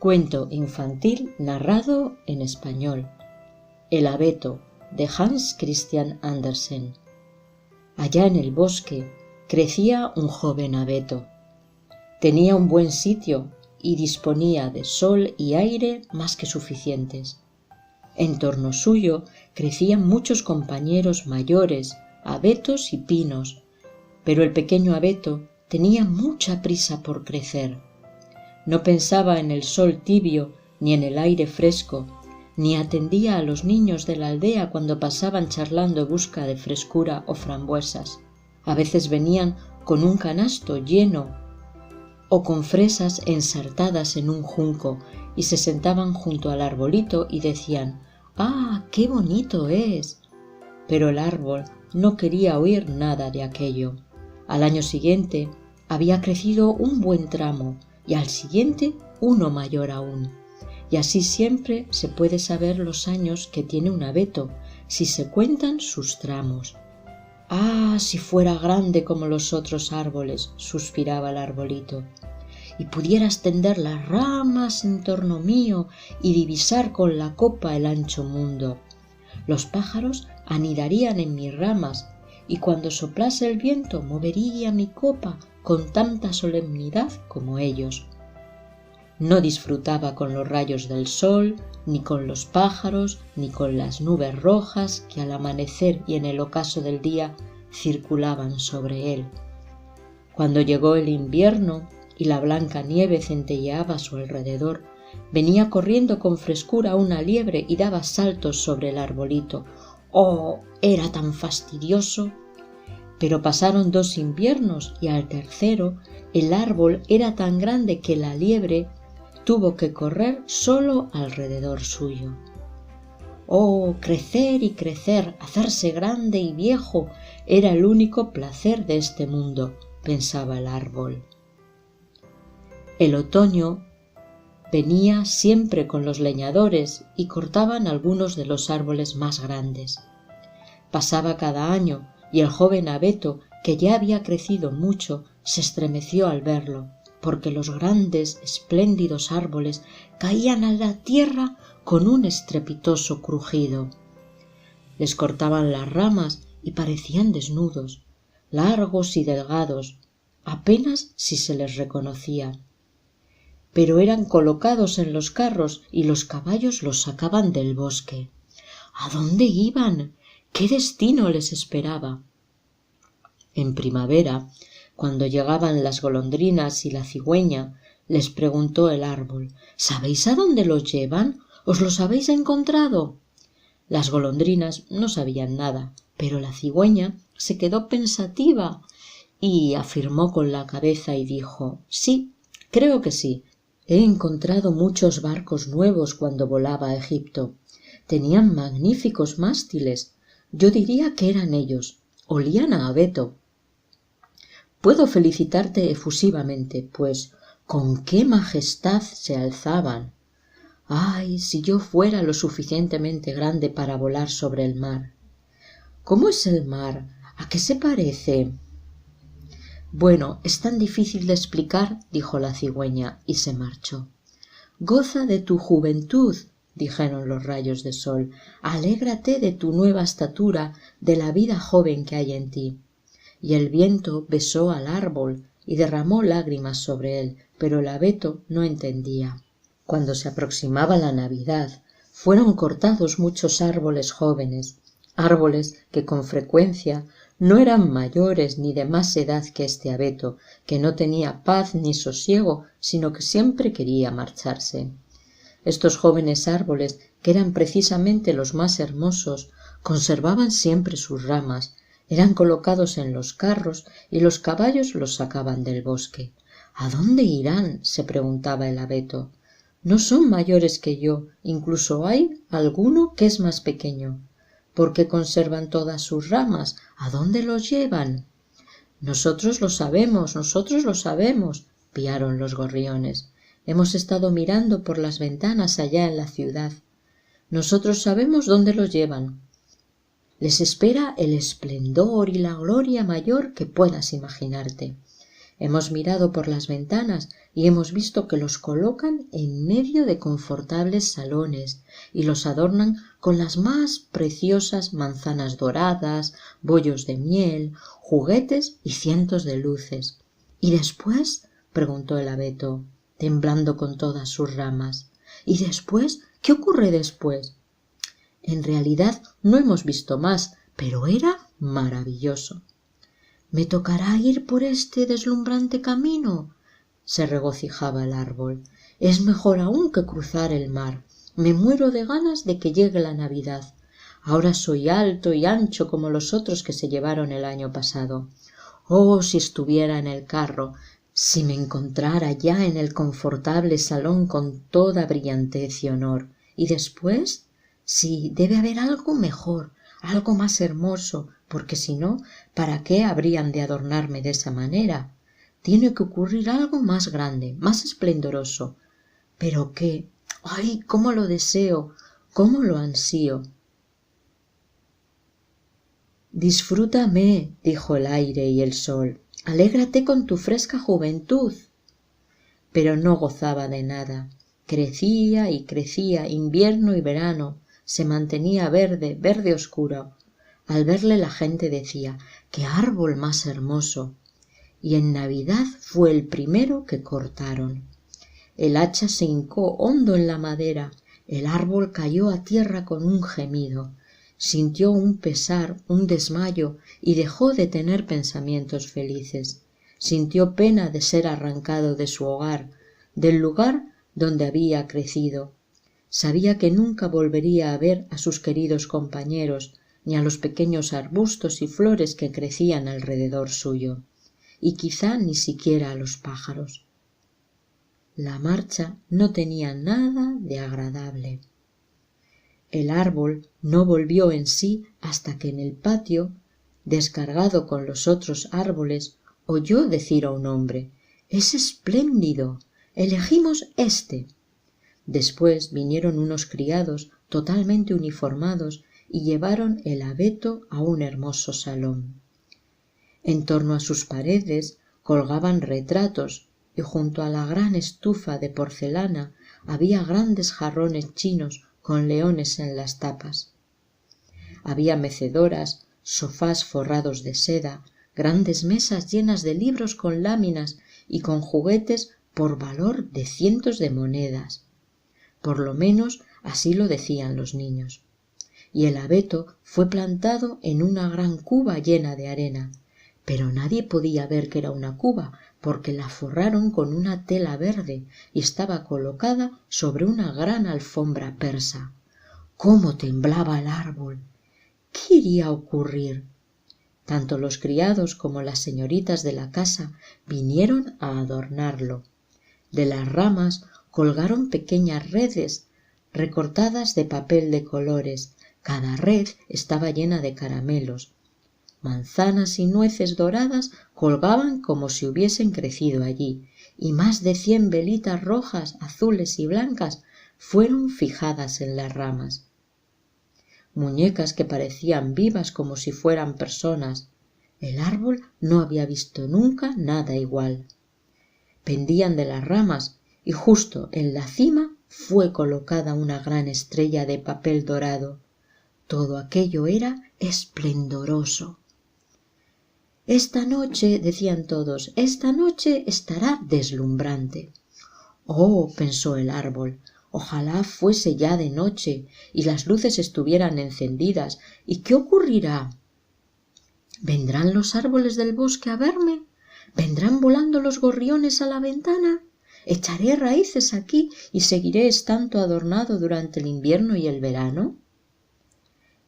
Cuento infantil narrado en español. El abeto, de Hans Christian Andersen. Allá en el bosque crecía un joven abeto. Tenía un buen sitio y disponía de sol y aire más que suficientes. En torno suyo crecían muchos compañeros mayores, abetos y pinos, pero el pequeño abeto tenía mucha prisa por crecer. No pensaba en el sol tibio ni en el aire fresco, ni atendía a los niños de la aldea cuando pasaban charlando en busca de frescura o frambuesas. A veces venían con un canasto lleno o con fresas ensartadas en un junco y se sentaban junto al arbolito y decían: «¡Ah, qué bonito es!». Pero el árbol no quería oír nada de aquello. Al año siguiente había crecido un buen tramo y al siguiente uno mayor aún. Y así siempre se puede saber los años que tiene un abeto, si se cuentan sus tramos. «Ah, si fuera grande como los otros árboles», suspiraba el arbolito, «y pudieras tender las ramas en torno mío y divisar con la copa el ancho mundo. Los pájaros anidarían en mis ramas y cuando soplase el viento movería mi copa con tanta solemnidad como ellos». No disfrutaba con los rayos del sol, ni con los pájaros, ni con las nubes rojas que al amanecer y en el ocaso del día circulaban sobre él. Cuando llegó el invierno y la blanca nieve centelleaba a su alrededor, venía corriendo con frescura una liebre y daba saltos sobre el arbolito. ¡Oh, era tan fastidioso! Pero pasaron 2 inviernos y al tercero el árbol era tan grande que la liebre tuvo que correr solo alrededor suyo. Oh, crecer y crecer, hacerse grande y viejo, era el único placer de este mundo, pensaba el árbol. El otoño venía siempre con los leñadores y cortaban algunos de los árboles más grandes. Pasaba cada año y el joven abeto, que ya había crecido mucho, se estremeció al verlo, porque los grandes, espléndidos árboles caían a la tierra con un estrepitoso crujido. Les cortaban las ramas y parecían desnudos, largos y delgados, apenas si se les reconocía. Pero eran colocados en los carros y los caballos los sacaban del bosque. ¿A dónde iban? ¿Qué destino les esperaba? En primavera, cuando llegaban las golondrinas y la cigüeña, les preguntó el árbol: «¿Sabéis a dónde los llevan? ¿Os los habéis encontrado?». Las golondrinas no sabían nada, pero la cigüeña se quedó pensativa y afirmó con la cabeza y dijo: «Sí, creo que sí. He encontrado muchos barcos nuevos cuando volaba a Egipto. Tenían magníficos mástiles. Yo diría que eran ellos. Olían a abeto. Puedo felicitarte efusivamente, pues con qué majestad se alzaban. ¡Ay, si yo fuera lo suficientemente grande para volar sobre el mar! ¿Cómo es el mar? ¿A qué se parece? Bueno, es tan difícil de explicar, dijo la cigüeña, y se marchó. Goza de tu juventud, dijeron los rayos de sol. Alégrate de tu nueva estatura, de la vida joven que hay en ti. Y el viento besó al árbol y derramó lágrimas sobre él, pero el abeto no entendía. Cuando se aproximaba la Navidad, fueron cortados muchos árboles jóvenes, árboles que con frecuencia no eran mayores ni de más edad que este abeto, que no tenía paz ni sosiego, sino que siempre quería marcharse. Estos jóvenes árboles, que eran precisamente los más hermosos, conservaban siempre sus ramas, eran colocados en los carros y los caballos los sacaban del bosque. ¿A dónde irán?, se preguntaba el abeto. No son mayores que yo, incluso hay alguno que es más pequeño. ¿Por qué conservan todas sus ramas? ¿A dónde los llevan? Nosotros lo sabemos, piaron los gorriones. Hemos estado mirando por las ventanas allá en la ciudad. Nosotros sabemos dónde los llevan. Les espera el esplendor y la gloria mayor que puedas imaginarte. Hemos mirado por las ventanas y hemos visto que los colocan en medio de confortables salones y los adornan con las más preciosas manzanas doradas, bollos de miel, juguetes y cientos de luces. ¿Y después?, preguntó el abeto, temblando con todas sus ramas. ¿Y después? ¿Qué ocurre después? En realidad no hemos visto más, pero era maravilloso. ¿Me tocará ir por este deslumbrante camino?, se regocijaba el árbol. Es mejor aún que cruzar el mar. Me muero de ganas de que llegue la Navidad. Ahora soy alto y ancho como los otros que se llevaron el año pasado. Oh, si estuviera en el carro, si me encontrara ya en el confortable salón con toda brillantez y honor. ¿Y después? Sí, debe haber algo mejor, algo más hermoso, porque si no, ¿para qué habrían de adornarme de esa manera? Tiene que ocurrir algo más grande, más esplendoroso. ¿Pero qué? ¡Ay, cómo lo deseo! ¡Cómo lo ansío! Disfrútame, dijo el aire y el sol. Alégrate con tu fresca juventud. Pero no gozaba de nada. Crecía y crecía, invierno y verano. Se mantenía verde, verde oscuro. Al verle la gente decía: ¡qué árbol más hermoso! Y en Navidad fue el primero que cortaron. El hacha se hincó hondo en la madera. El árbol cayó a tierra con un gemido. Sintió un pesar, un desmayo, y dejó de tener pensamientos felices. Sintió pena de ser arrancado de su hogar, del lugar donde había crecido. Sabía que nunca volvería a ver a sus queridos compañeros, ni a los pequeños arbustos y flores que crecían alrededor suyo, y quizá ni siquiera a los pájaros. La marcha no tenía nada de agradable. El árbol no volvió en sí hasta que en el patio, descargado con los otros árboles, oyó decir a un hombre: «Es espléndido, elegimos este». Después vinieron unos criados totalmente uniformados y llevaron el abeto a un hermoso salón. En torno a sus paredes colgaban retratos y junto a la gran estufa de porcelana había grandes jarrones chinos con leones en las tapas. Había mecedoras, sofás forrados de seda, grandes mesas llenas de libros con láminas y con juguetes por valor de cientos de monedas. Por lo menos así lo decían los niños. Y el abeto fue plantado en una gran cuba llena de arena, pero nadie podía ver que era una cuba, porque la forraron con una tela verde y estaba colocada sobre una gran alfombra persa. ¡Cómo temblaba el árbol! ¿Qué iría a ocurrir? Tanto los criados como las señoritas de la casa vinieron a adornarlo. De las ramas colgaron pequeñas redes recortadas de papel de colores. Cada red estaba llena de caramelos. Manzanas y nueces doradas colgaban como si hubiesen crecido allí, y más de 100 velitas rojas, azules y blancas fueron fijadas en las ramas. Muñecas que parecían vivas como si fueran personas. El árbol no había visto nunca nada igual. Pendían de las ramas y justo en la cima fue colocada una gran estrella de papel dorado. Todo aquello era esplendoroso. «Esta noche», decían todos, «esta noche estará deslumbrante». «Oh», pensó el árbol, «ojalá fuese ya de noche y las luces estuvieran encendidas. ¿Y qué ocurrirá? ¿Vendrán los árboles del bosque a verme? ¿Vendrán volando los gorriones a la ventana? ¿Echaré raíces aquí y seguiré estando adornado durante el invierno y el verano?»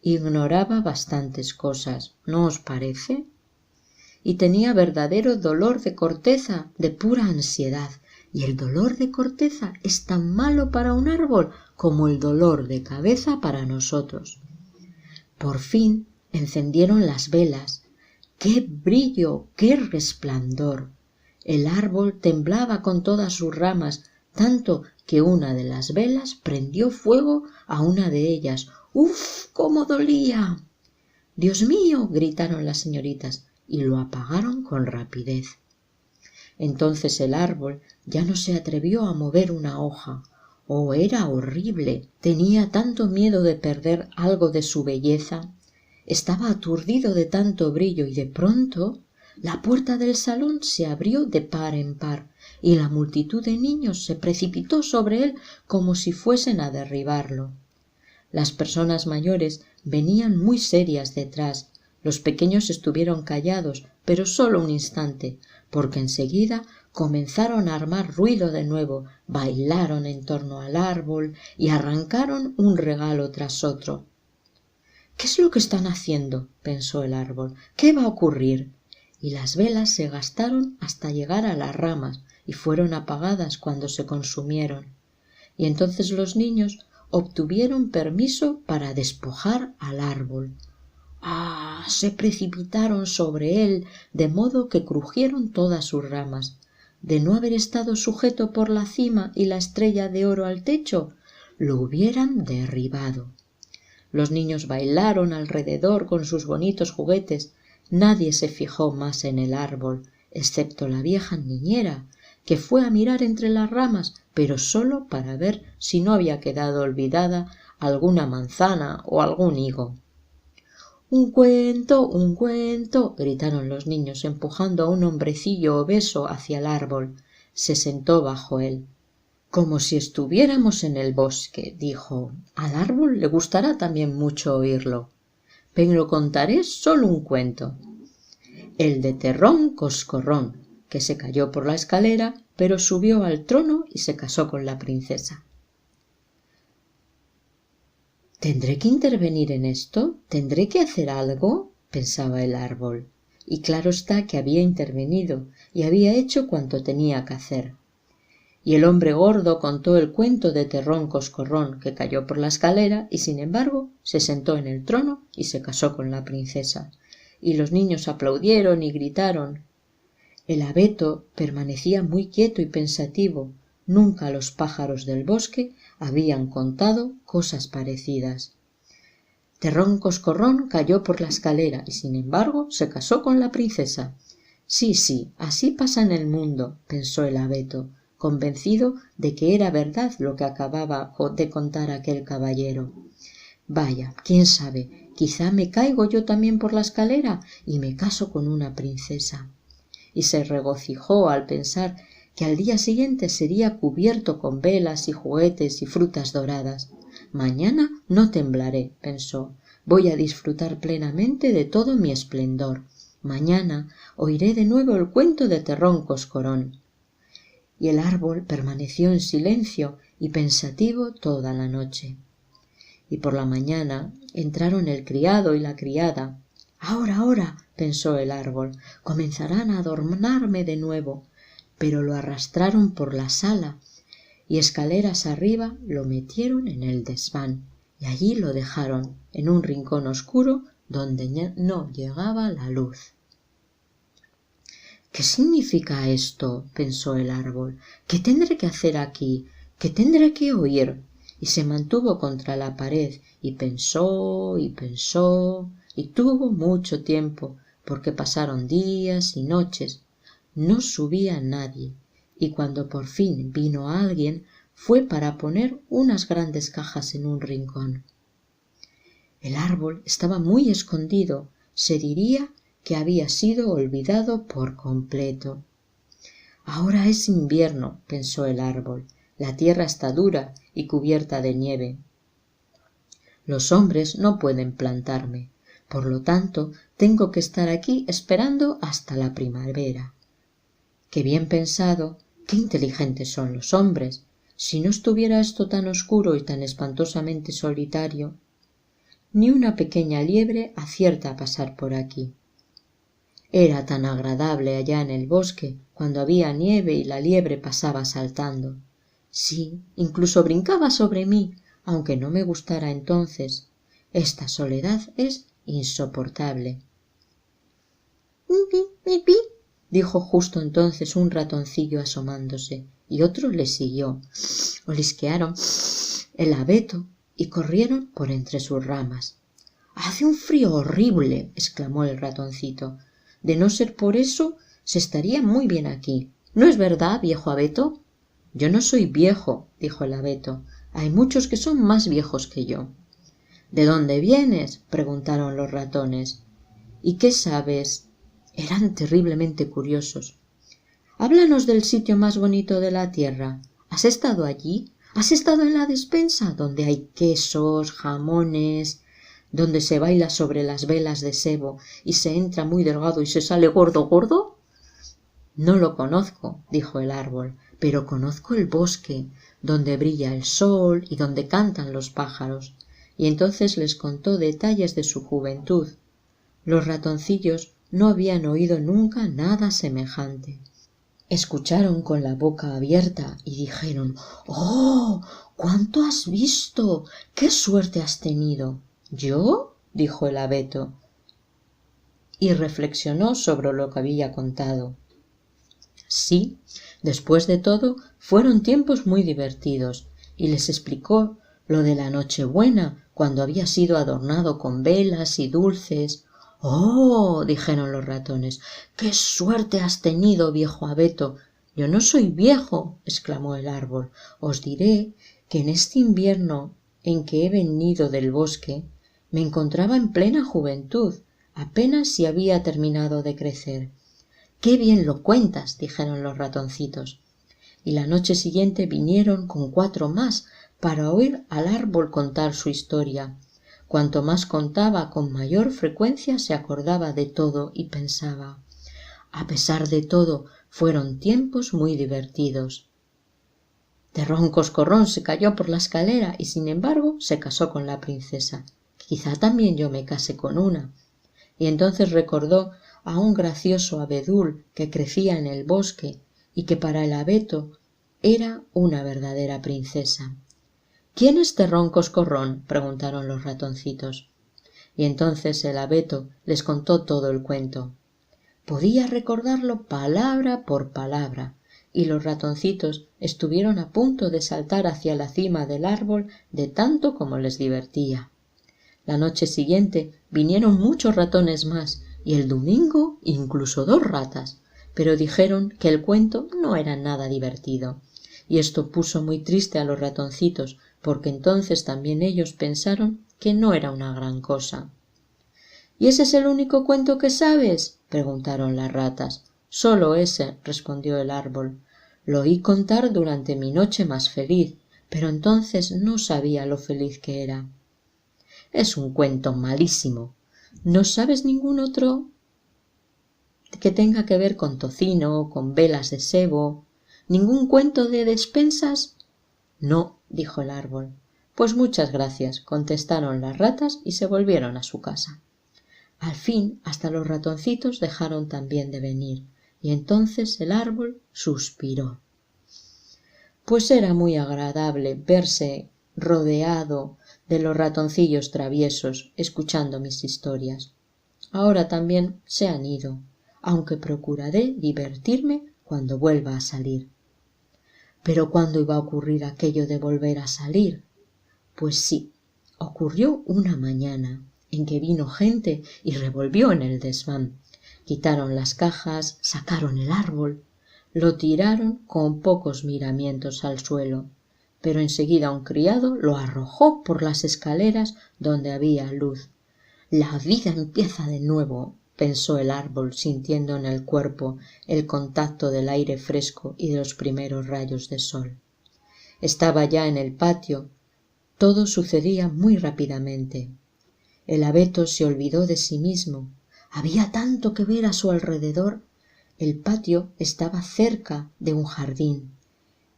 Ignoraba bastantes cosas, ¿no os parece? Y tenía verdadero dolor de corteza, de pura ansiedad, y el dolor de corteza es tan malo para un árbol como el dolor de cabeza para nosotros. Por fin encendieron las velas. ¡Qué brillo! ¡Qué resplandor! El árbol temblaba con todas sus ramas, tanto que una de las velas prendió fuego a una de ellas. ¡Uf! ¡Cómo dolía! «¡Dios mío!», gritaron las señoritas, y lo apagaron con rapidez. Entonces el árbol ya no se atrevió a mover una hoja. Oh, era horrible. Tenía tanto miedo de perder algo de su belleza. Estaba aturdido de tanto brillo y de pronto la puerta del salón se abrió de par en par y la multitud de niños se precipitó sobre él como si fuesen a derribarlo. Las personas mayores venían muy serias detrás. Los pequeños estuvieron callados, pero solo un instante, porque enseguida comenzaron a armar ruido de nuevo, bailaron en torno al árbol y arrancaron un regalo tras otro. «¿Qué es lo que están haciendo?», pensó el árbol. «¿Qué va a ocurrir?». Y las velas se gastaron hasta llegar a las ramas y fueron apagadas cuando se consumieron. Y entonces los niños obtuvieron permiso para despojar al árbol. ¡Ah! Se precipitaron sobre él de modo que crujieron todas sus ramas. De no haber estado sujeto por la cima y la estrella de oro al techo, lo hubieran derribado. Los niños bailaron alrededor con sus bonitos juguetes. Nadie se fijó más en el árbol, excepto la vieja niñera, que fue a mirar entre las ramas, pero solo para ver si no había quedado olvidada alguna manzana o algún higo. «¡Un cuento!», gritaron los niños, empujando a un hombrecillo obeso hacia el árbol. Se sentó bajo él. «Como si estuviéramos en el bosque», dijo. «Al árbol le gustará también mucho oírlo. Pero contaré solo un cuento. El de Terrón Coscorrón, que se cayó por la escalera, pero subió al trono y se casó con la princesa». «¿Tendré que intervenir en esto? ¿Tendré que hacer algo?», pensaba el árbol. Y claro está que había intervenido y había hecho cuanto tenía que hacer. Y el hombre gordo contó el cuento de Terrón Coscorrón, que cayó por la escalera y sin embargo se sentó en el trono y se casó con la princesa. Y los niños aplaudieron y gritaron. El abeto permanecía muy quieto y pensativo. Nunca los pájaros del bosque habían contado cosas parecidas. Terrón Coscorrón cayó por la escalera y sin embargo se casó con la princesa. Sí, así pasa en el mundo, pensó el abeto, convencido de que era verdad lo que acababa de contar aquel caballero. Vaya, quién sabe, quizá me caigo yo también por la escalera y me caso con una princesa. Y se regocijó al pensar que al día siguiente sería cubierto con velas y juguetes y frutas doradas. Mañana no temblaré, pensó, voy a disfrutar plenamente de todo mi esplendor. Mañana oiré de nuevo el cuento de Terrón Coscorrón. Y el árbol permaneció en silencio y pensativo toda la noche. Y por la mañana entraron el criado y la criada. Ahora, pensó el árbol, comenzarán a adornarme de nuevo. Pero lo arrastraron por la sala y escaleras arriba lo metieron en el desván y allí lo dejaron en un rincón oscuro donde no llegaba la luz. ¿Qué significa esto?, pensó el árbol. ¿Qué tendré que hacer aquí? ¿Qué tendré que oír? Y se mantuvo contra la pared y pensó y tuvo mucho tiempo, porque pasaron días y noches. No subía nadie, y cuando por fin vino alguien, fue para poner unas grandes cajas en un rincón. El árbol estaba muy escondido, se diría que había sido olvidado por completo. Ahora es invierno, pensó el árbol, la tierra está dura y cubierta de nieve. Los hombres no pueden plantarme, por lo tanto tengo que estar aquí esperando hasta la primavera. Qué bien pensado, qué inteligentes son los hombres. Si no estuviera esto tan oscuro y tan espantosamente solitario. Ni una pequeña liebre acierta a pasar por aquí. Era tan agradable allá en el bosque cuando había nieve y la liebre pasaba saltando. Sí, incluso brincaba sobre mí, aunque no me gustara entonces. Esta soledad es insoportable. «Pi», dijo justo entonces un ratoncillo asomándose, y otro le siguió. Olisquearon el abeto y corrieron por entre sus ramas. «Hace un frío horrible», exclamó el ratoncito. «De no ser por eso, se estaría muy bien aquí. ¿No es verdad, viejo abeto? Yo no soy viejo, dijo el abeto. Hay muchos que son más viejos que yo. ¿De dónde vienes? Preguntaron los ratones. ¿Y qué sabes? Eran terriblemente curiosos. Háblanos del sitio más bonito de la tierra. ¿Has estado allí? ¿Has estado en la despensa, donde hay quesos, jamones, donde se baila sobre las velas de sebo y se entra muy delgado y se sale gordo, gordo? No lo conozco, dijo el árbol, pero conozco el bosque, donde brilla el sol y donde cantan los pájaros. Y entonces les contó detalles de su juventud. Los ratoncillos no habían oído nunca nada semejante. Escucharon con la boca abierta y dijeron: «¡Oh! ¿Cuánto has visto? ¡Qué suerte has tenido!». «¿Yo?», dijo el abeto, y reflexionó sobre lo que había contado. Sí, después de todo, fueron tiempos muy divertidos, y les explicó lo de la Nochebuena, cuando había sido adornado con velas y dulces. «¡Oh!», dijeron los ratones, «qué suerte has tenido, viejo abeto». «Yo no soy viejo», exclamó el árbol. «Os diré que en este invierno en que he venido del bosque me encontraba en plena juventud, apenas si había terminado de crecer». «¡Qué bien lo cuentas!», dijeron los ratoncitos. Y la noche siguiente vinieron con 4 más para oír al árbol contar su historia. Cuanto más contaba, con mayor frecuencia se acordaba de todo y pensaba: «A pesar de todo, fueron tiempos muy divertidos». Terrón-Coscorrón se cayó por la escalera y, sin embargo, se casó con la princesa. Quizá también yo me case con una. Y entonces recordó a un gracioso abedul que crecía en el bosque y que para el abeto era una verdadera princesa. «¿Quién es Terrón-Coscorrón?», preguntaron los ratoncitos. Y entonces el abeto les contó todo el cuento. Podía recordarlo palabra por palabra, y los ratoncitos estuvieron a punto de saltar hacia la cima del árbol de tanto como les divertía. La noche siguiente vinieron muchos ratones más, y el domingo incluso 2 ratas, pero dijeron que el cuento no era nada divertido, y esto puso muy triste a los ratoncitos, porque entonces también ellos pensaron que no era una gran cosa. «¿Y ese es el único cuento que sabes?», preguntaron las ratas. «Solo ese», respondió el árbol. «Lo oí contar durante mi noche más feliz, pero entonces no sabía lo feliz que era». «Es un cuento malísimo. ¿No sabes ningún otro que tenga que ver con tocino, con velas de sebo? ¿Ningún cuento de despensas?» «No», dijo el árbol. «Pues muchas gracias», contestaron las ratas y se volvieron a su casa. Al fin hasta los ratoncitos dejaron también de venir, y entonces el árbol suspiró. Pues era muy agradable verse rodeado de los ratoncillos traviesos, escuchando mis historias. Ahora también se han ido, aunque procuraré divertirme cuando vuelva a salir. ¿Pero cuándo iba a ocurrir aquello de volver a salir? Pues sí, ocurrió una mañana en que vino gente y revolvió en el desván. Quitaron las cajas, sacaron el árbol, lo tiraron con pocos miramientos al suelo, pero enseguida un criado lo arrojó por las escaleras donde había luz. «La vida empieza de nuevo», pensó el árbol, sintiendo en el cuerpo el contacto del aire fresco y de los primeros rayos de sol. Estaba ya en el patio. Todo sucedía muy rápidamente. El abeto se olvidó de sí mismo. Había tanto que ver a su alrededor. El patio estaba cerca de un jardín,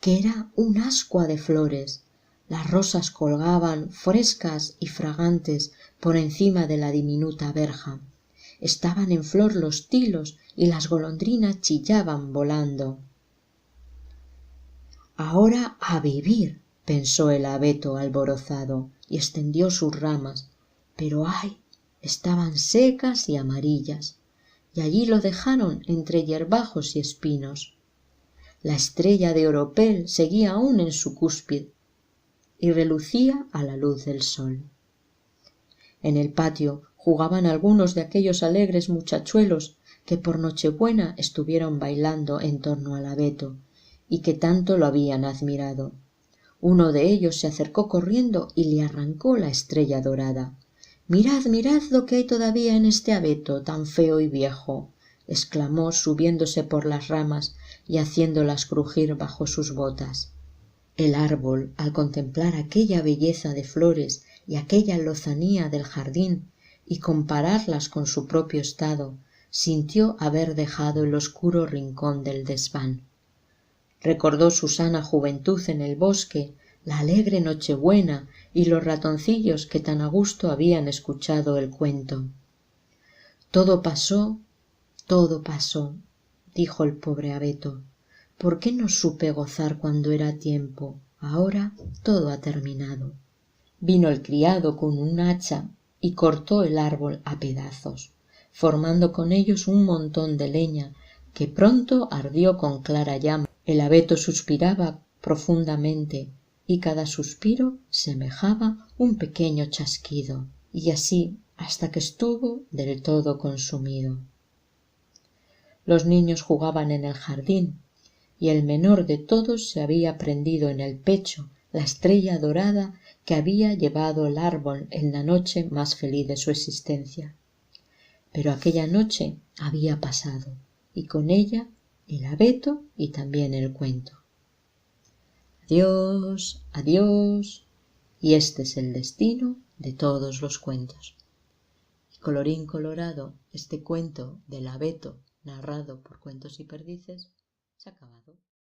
que era un ascua de flores. Las rosas colgaban frescas y fragantes por encima de la diminuta verja. Estaban en flor los tilos y las golondrinas chillaban volando. «Ahora a vivir», pensó el abeto alborozado, y extendió sus ramas, pero ¡ay!, estaban secas y amarillas, y allí lo dejaron entre hierbajos y espinos. La estrella de oropel seguía aún en su cúspide y relucía a la luz del sol. En el patio jugaban algunos de aquellos alegres muchachuelos que por Nochebuena estuvieron bailando en torno al abeto y que tanto lo habían admirado. Uno de ellos se acercó corriendo y le arrancó la estrella dorada. «Mirad, mirad lo que hay todavía en este abeto tan feo y viejo», exclamó subiéndose por las ramas y haciéndolas crujir bajo sus botas. El árbol, al contemplar aquella belleza de flores y aquella lozanía del jardín y compararlas con su propio estado, sintió haber dejado el oscuro rincón del desván. Recordó su sana juventud en el bosque, la alegre Nochebuena y los ratoncillos que tan a gusto habían escuchado el cuento. Todo pasó, dijo el pobre abeto. ¿Por qué no supe gozar cuando era tiempo? Ahora todo ha terminado. Vino el criado con un hacha y cortó el árbol a pedazos, formando con ellos un montón de leña que pronto ardió con clara llama. El abeto suspiraba profundamente y cada suspiro semejaba un pequeño chasquido, y así hasta que estuvo del todo consumido. Los niños jugaban en el jardín, y el menor de todos se había prendido en el pecho la estrella dorada que había llevado el árbol en la noche más feliz de su existencia. Pero aquella noche había pasado, y con ella el abeto y también el cuento. Adiós, adiós, y este es el destino de todos los cuentos. Y colorín colorado, este cuento del abeto narrado por Cuentos y Perdices se ha acabado.